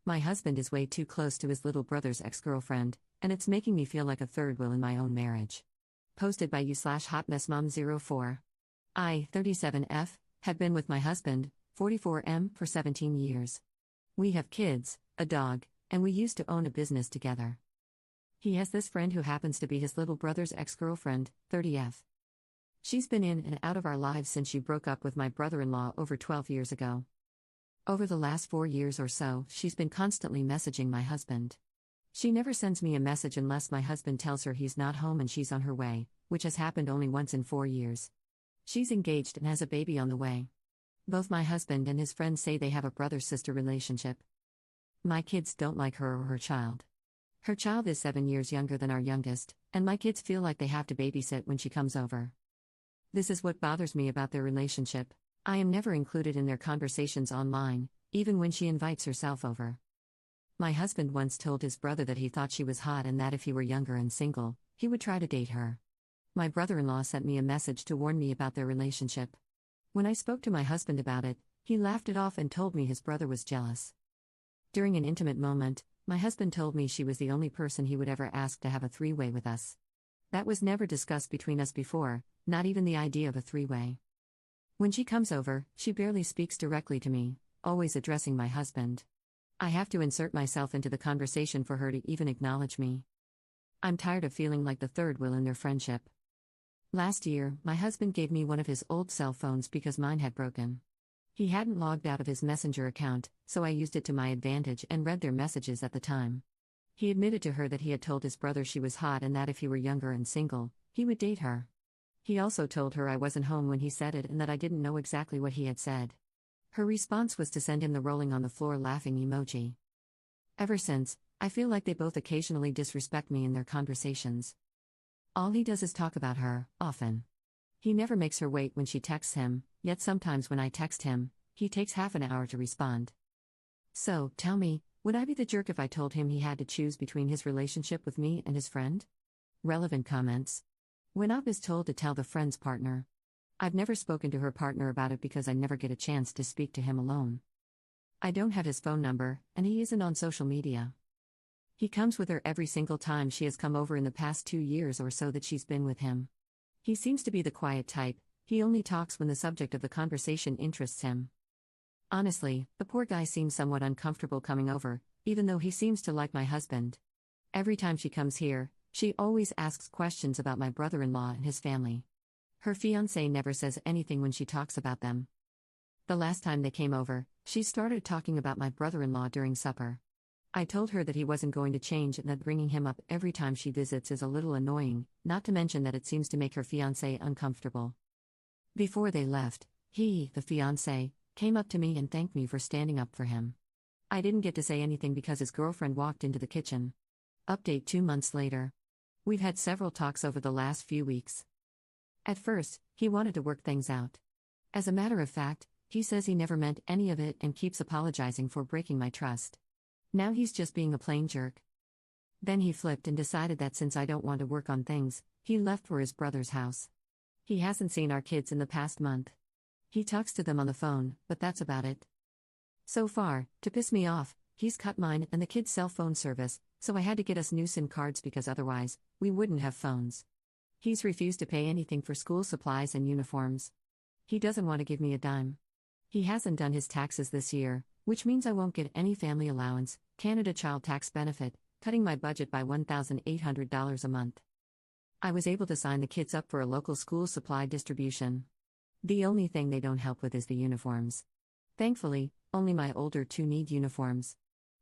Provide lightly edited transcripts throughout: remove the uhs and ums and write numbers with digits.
My husband is way too close to his little brother's ex-girlfriend, and it's making me feel like a third wheel in my own marriage. Posted by you/hotmessmom04. I, 37F, have been with my husband, 44M, for 17 years. We have kids, a dog, and we used to own a business together. He has this friend who happens to be his little brother's ex-girlfriend, 30F. She's been in and out of our lives since she broke up with my brother-in-law over 12 years ago. Over the last 4 years or so, she's been constantly messaging my husband. She never sends me a message unless my husband tells her he's not home and she's on her way, which has happened only once in 4 years. She's engaged and has a baby on the way. Both my husband and his friends say they have a brother-sister relationship. My kids don't like her or her child. Her child is 7 years younger than our youngest, and my kids feel like they have to babysit when she comes over. This is what bothers me about their relationship. I am never included in their conversations online, even when she invites herself over. My husband once told his brother that he thought she was hot and that if he were younger and single, he would try to date her. My brother-in-law sent me a message to warn me about their relationship. When I spoke to my husband about it, he laughed it off and told me his brother was jealous. During an intimate moment, my husband told me she was the only person he would ever ask to have a three-way with us. That was never discussed between us before, not even the idea of a three-way. When she comes over, she barely speaks directly to me, always addressing my husband. I have to insert myself into the conversation for her to even acknowledge me. I'm tired of feeling like the third wheel in their friendship. Last year, my husband gave me one of his old cell phones because mine had broken. He hadn't logged out of his Messenger account, so I used it to my advantage and read their messages at the time. He admitted to her that he had told his brother she was hot and that if he were younger and single, he would date her. He also told her I wasn't home when he said it and that I didn't know exactly what he had said. Her response was to send him the rolling on the floor laughing emoji. Ever since, I feel like they both occasionally disrespect me in their conversations. All he does is talk about her, often. He never makes her wait when she texts him, yet sometimes when I text him, he takes half an hour to respond. So, tell me, would I be the jerk if I told him he had to choose between his relationship with me and his friend? Relevant comments. When Up is told to tell the friend's partner. I've never spoken to her partner about it because I never get a chance to speak to him alone. I don't have his phone number, and he isn't on social media. He comes with her every single time she has come over in the past 2 years or so that she's been with him. He seems to be the quiet type, he only talks when the subject of the conversation interests him. Honestly, the poor guy seems somewhat uncomfortable coming over, even though he seems to like my husband. Every time she comes here, she always asks questions about my brother-in-law and his family. Her fiancé never says anything when she talks about them. The last time they came over, she started talking about my brother-in-law during supper. I told her that he wasn't going to change and that bringing him up every time she visits is a little annoying, not to mention that it seems to make her fiancé uncomfortable. Before they left, he, the fiancé, came up to me and thanked me for standing up for him. I didn't get to say anything because his girlfriend walked into the kitchen. Update 2 months later. We've had several talks over the last few weeks. At first, he wanted to work things out. As a matter of fact, he says he never meant any of it and keeps apologizing for breaking my trust. Now he's just being a plain jerk. Then he flipped and decided that since I don't want to work on things, he left for his brother's house. He hasn't seen our kids in the past month. He talks to them on the phone, but that's about it. So far, to piss me off, he's cut mine and the kids' cell phone service, so I had to get us new SIM cards because otherwise, we wouldn't have phones. He's refused to pay anything for school supplies and uniforms. He doesn't want to give me a dime. He hasn't done his taxes this year, which means I won't get any family allowance, Canada Child Tax Benefit, cutting my budget by $1,800 a month. I was able to sign the kids up for a local school supply distribution. The only thing they don't help with is the uniforms. Thankfully, only my older two need uniforms.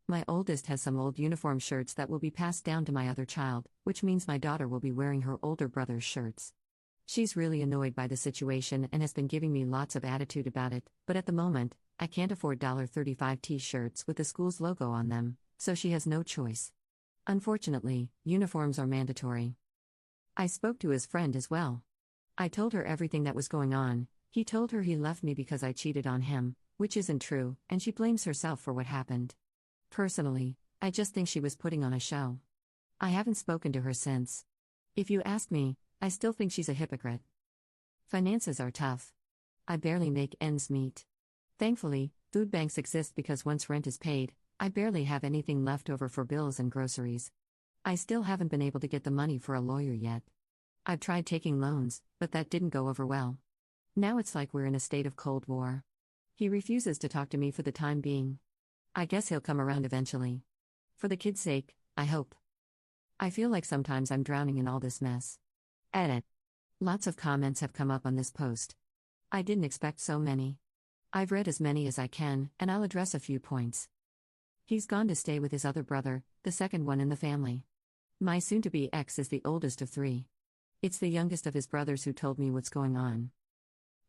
My oldest has some old uniform shirts that will be passed down to my other child, which means my daughter will be wearing her older brother's shirts. She's really annoyed by the situation and has been giving me lots of attitude about it, but at the moment, I can't afford $35 t-shirts with the school's logo on them, so she has no choice. Unfortunately, uniforms are mandatory. I spoke to his friend as well. I told her everything that was going on. He told her he left me because I cheated on him, which isn't true, and she blames herself for what happened. Personally, I just think she was putting on a show. I haven't spoken to her since. If you ask me, I still think she's a hypocrite. Finances are tough. I barely make ends meet. Thankfully, food banks exist because once rent is paid, I barely have anything left over for bills and groceries. I still haven't been able to get the money for a lawyer yet. I've tried taking loans, but that didn't go over well. Now it's like we're in a state of Cold War. He refuses to talk to me for the time being. I guess he'll come around eventually. For the kids' sake, I hope. I feel like sometimes I'm drowning in all this mess. Edit. Lots of comments have come up on this post. I didn't expect so many. I've read as many as I can, and I'll address a few points. He's gone to stay with his other brother, the second one in the family. My soon-to-be ex is the oldest of three. It's the youngest of his brothers who told me what's going on.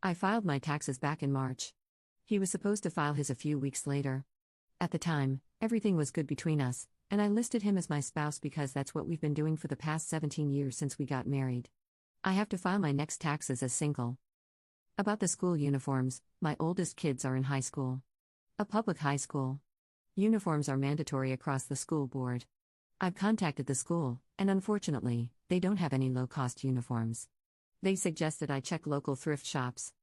I filed my taxes back in March. He was supposed to file his a few weeks later. At the time, everything was good between us, and I listed him as my spouse because that's what we've been doing for the past 17 years since we got married. I have to file my next taxes as single. About the school uniforms, my oldest kids are in high school. A public high school. Uniforms are mandatory across the school board. I've contacted the school, and unfortunately, they don't have any low-cost uniforms. They suggested I check local thrift shops.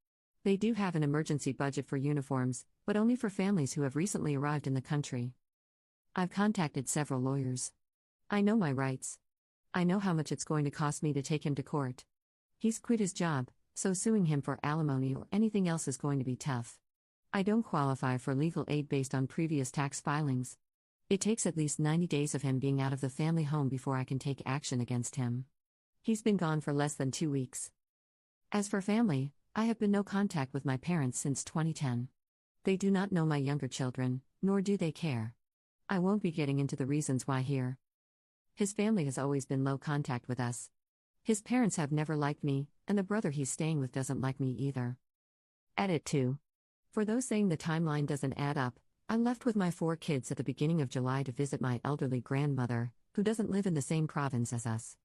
They do have an emergency budget for uniforms, but only for families who have recently arrived in the country. I've contacted several lawyers. I know my rights. I know how much it's going to cost me to take him to court. He's quit his job, so suing him for alimony or anything else is going to be tough. I don't qualify for legal aid based on previous tax filings. It takes at least 90 days of him being out of the family home before I can take action against him. He's been gone for less than 2 weeks. As for family, I have been no contact with my parents since 2010. They do not know my younger children, nor do they care. I won't be getting into the reasons why here. His family has always been low contact with us. His parents have never liked me, and the brother he's staying with doesn't like me either. Edit 2. For those saying the timeline doesn't add up, I left with my 4 kids at the beginning of July to visit my elderly grandmother, who doesn't live in the same province as us.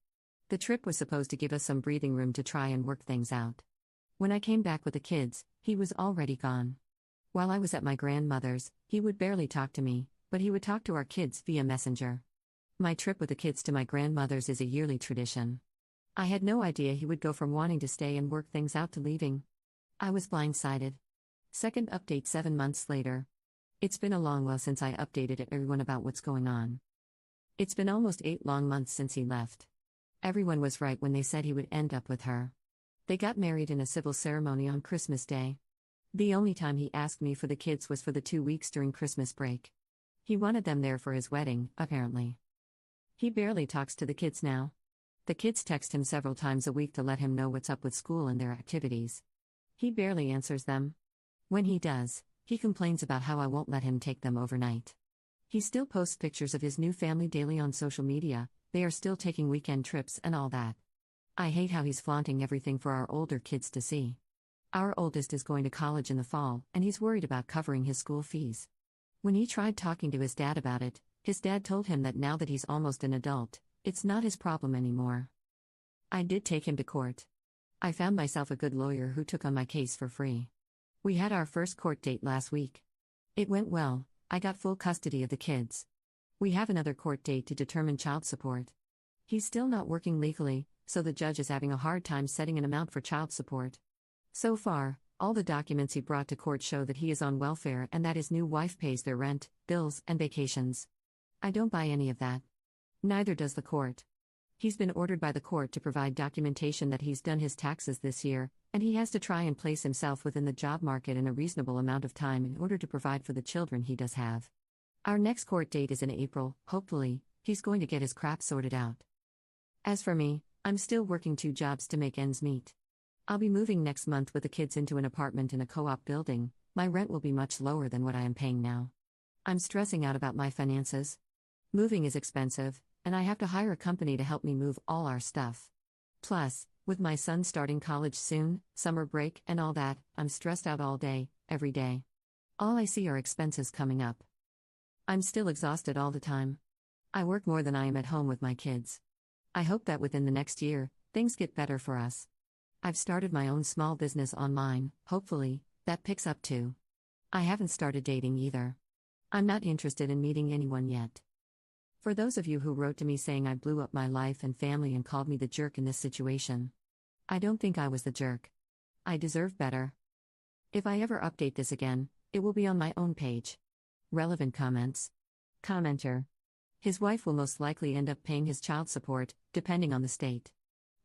The trip was supposed to give us some breathing room to try and work things out. When I came back with the kids, he was already gone. While I was at my grandmother's, he would barely talk to me, but he would talk to our kids via Messenger. My trip with the kids to my grandmother's is a yearly tradition. I had no idea he would go from wanting to stay and work things out to leaving. I was blindsided. Second update 7 months later. It's been a long while since I updated everyone about what's going on. It's been almost 8 long months since he left. Everyone was right when they said he would end up with her. They got married in a civil ceremony on Christmas Day. The only time he asked me for the kids was for the 2 weeks during Christmas break. He wanted them there for his wedding, apparently. He barely talks to the kids now. The kids text him several times a week to let him know what's up with school and their activities. He barely answers them. When he does, he complains about how I won't let him take them overnight. He still posts pictures of his new family daily on social media. They are still taking weekend trips and all that. I hate how he's flaunting everything for our older kids to see. Our oldest is going to college in the fall, and he's worried about covering his school fees. When he tried talking to his dad about it, his dad told him that now that he's almost an adult, it's not his problem anymore. I did take him to court. I found myself a good lawyer who took on my case for free. We had our first court date last week. It went well. I got full custody of the kids. We have another court date to determine child support. He's still not working legally, so the judge is having a hard time setting an amount for child support. So far, all the documents he brought to court show that he is on welfare and that his new wife pays their rent, bills, and vacations. I don't buy any of that. Neither does the court. He's been ordered by the court to provide documentation that he's done his taxes this year, and he has to try and place himself within the job market in a reasonable amount of time in order to provide for the children he does have. Our next court date is in April. Hopefully, he's going to get his crap sorted out. As for me, I'm still working 2 jobs to make ends meet. I'll be moving next month with the kids into an apartment in a co-op building. My rent will be much lower than what I am paying now. I'm stressing out about my finances. Moving is expensive, and I have to hire a company to help me move all our stuff. Plus, with my son starting college soon, summer break, and all that, I'm stressed out all day, every day. All I see are expenses coming up. I'm still exhausted all the time. I work more than I am at home with my kids. I hope that within the next year, things get better for us. I've started my own small business online, hopefully, that picks up too. I haven't started dating either. I'm not interested in meeting anyone yet. For those of you who wrote to me saying I blew up my life and family and called me the jerk in this situation, I don't think I was the jerk. I deserve better. If I ever update this again, it will be on my own page. Relevant comments. Commenter. His wife will most likely end up paying his child support, depending on the state.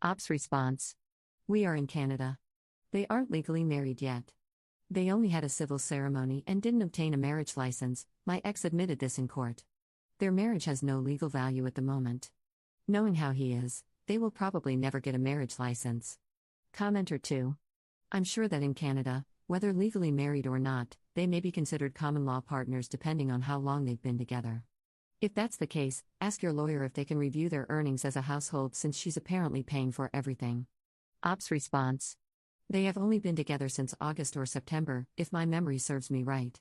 Ops response. We are in Canada. They aren't legally married yet. They only had a civil ceremony and didn't obtain a marriage license. My ex admitted this in court. Their marriage has no legal value at the moment. Knowing how he is, they will probably never get a marriage license. Commenter 2. I'm sure that in Canada, whether legally married or not, they may be considered common law partners depending on how long they've been together. If that's the case, ask your lawyer if they can review their earnings as a household since she's apparently paying for everything. Ops response. They have only been together since August or September, if my memory serves me right.